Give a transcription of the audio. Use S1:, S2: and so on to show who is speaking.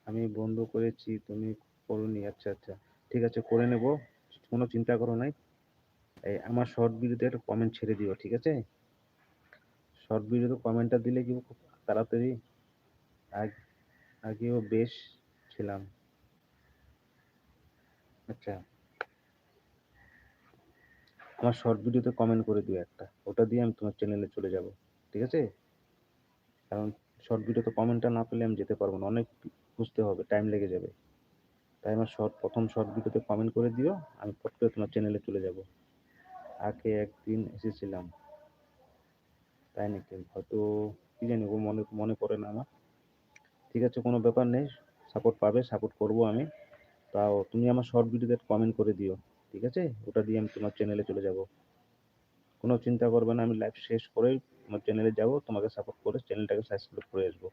S1: আমি বন্ধ করেছি, তুমি করোনি। আচ্ছা আচ্ছা, ঠিক আছে, করে নেব। কোনো চিন্তা করো নাই। এই আমার শর্ট ভিডিওতে একটা কমেন্ট ছেড়ে দিও, ঠিক আছে? শর্ট ভিডিওতে কমেন্টটা দিলে কি খুব তাড়াতাড়ি। আগ- আগেও বেশ ছিলাম। আচ্ছা, আমার শর্ট ভিডিওতে কমেন্ট করে দিও একটা, ওটা দিয়ে আমি তোমার চ্যানেলে চলে যাব, ঠিক আছে? কারণ শর্ট ভিডিওতে কমেন্টটা না পেলে আমি যেতে পারবো না, অনেক বুঝতে হবে, টাইম লেগে যাবে। তাই আমার প্রথম শর্ট ভিডিওতে কমেন্ট করে দিও, আমি ফট করে তোমার চ্যানেলে চলে যাব। আগে একদিন এসেছিলাম। তাই নাকি? হয়তো, কি জানি, ও মনে মনে পড়ে না আমার। ঠিক আছে, কোনো ব্যাপার নেই। সাপোর্ট পাবে, সাপোর্ট করব আমি। তাও তুমি আমার শর্ট ভিডিওতে কমেন্ট করে দিও, ঠিক আছে? ওটা দিয়ে আমি তোমার চ্যানেলে চলে যাব। কোনো চিন্তা করবে না, আমি লাইভ শেষ করেই তোমার চ্যানেলে যাব, তোমাকে সাপোর্ট করে চ্যানেলটাকে সাবস্ক্রাইব করে আসবো।